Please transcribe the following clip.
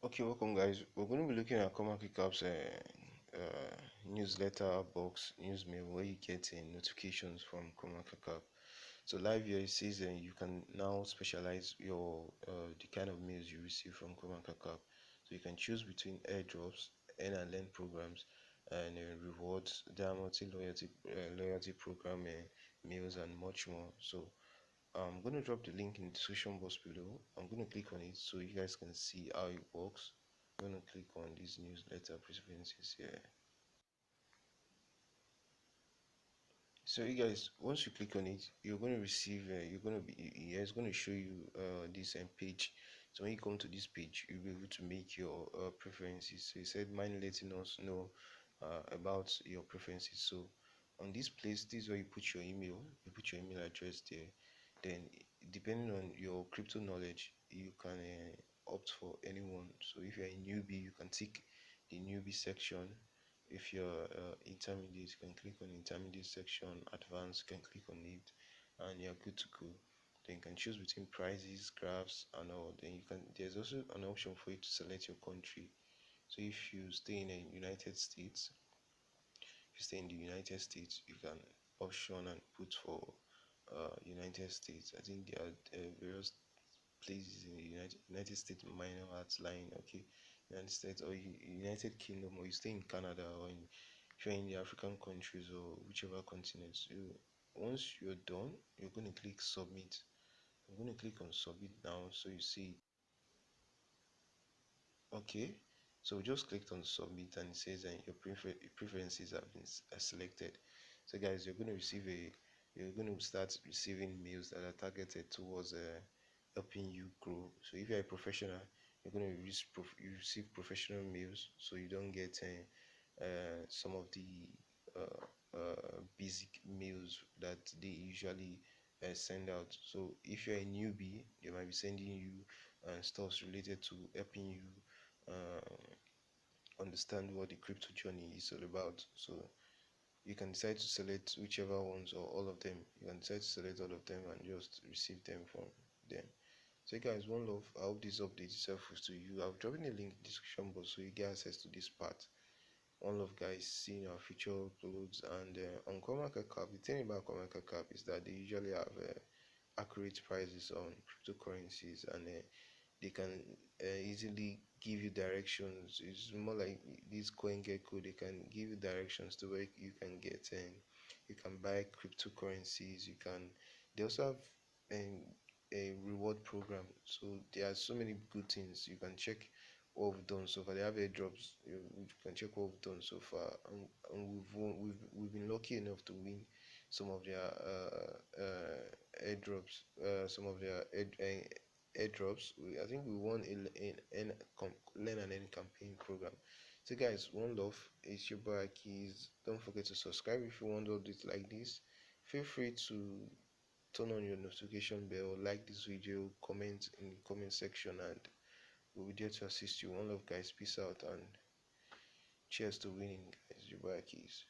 Okay, welcome guys. We're going to be looking at Coinmarketcap's newsletter box, newsmail, where you get notifications from Coinmarketcap. So live here it says you can now specialize your the kind of mails you receive from Coinmarketcap. So you can choose between airdrops, earn and learn programs, and rewards, diamond loyalty program, mails, and much more. So I'm going to drop the link in the description box below. I'm going to click on it so you guys can see how it works. I'm going to click on this newsletter preferences here. So you guys, once you click on it, you're going to receive you're going to be it's going to show you this page. So when you come to this page, you'll be able to make your preferences. So you said mind letting us know about your preferences. So on this place, this is where you put your email, you put your email address there. Then depending on your crypto knowledge, you can opt for anyone. So if you're a newbie, you can tick the newbie section. If you're intermediate, you can click on intermediate section. Advanced, you can click on it, and you're good to go. Then you can choose between prices, graphs, and all. Then you can, there's also an option for you to select your country. So if you stay in the United States, if you stay in the United States, you can option and put for United States. I think there are various places in the United States minor arts line. Okay, United States or United Kingdom, or you stay in Canada, or if you're in the African countries or whichever continent. So once you're done, you're going to click submit. I'm going to click on submit now, so you see. Okay, so we just clicked on submit and it says your preferences have been selected. So guys, you're going to start receiving mails that are targeted towards helping you grow. So if you're a professional, you're going to receive professional mails, so you don't get some of the basic mails that they usually send out. So if you're a newbie, they might be sending you stuff related to helping you understand what the crypto journey is all about. So you can decide to select whichever ones or all of them. You can decide to select all of them and just receive them from them. So guys, one love. I hope this update is helpful to you. I'll drop in a link in the description box so you get access to this part. One love guys, seeing our future uploads. And on Coinmarketcap, the thing about Coinmarketcap is that they usually have accurate prices on cryptocurrencies, and they can easily give you directions. It's more like this CoinGecko. They can give you directions to where you can get and you can buy cryptocurrencies. You can. They also have a reward program. So there are so many good things. You can check what we've done so far. They have airdrops. You can check what we've done so far, and we've been lucky enough to win some of their airdrops, some of their airdrops. I think we won in learn and earn campaign program. So guys, one love. It's your boy Akahilz. Don't forget to subscribe if you want updates like this. Feel free to turn on your notification bell, like this video, comment in the comment section, and we'll be there to assist you. One love guys, peace out, and cheers to winning guys. Your boy Akahilz.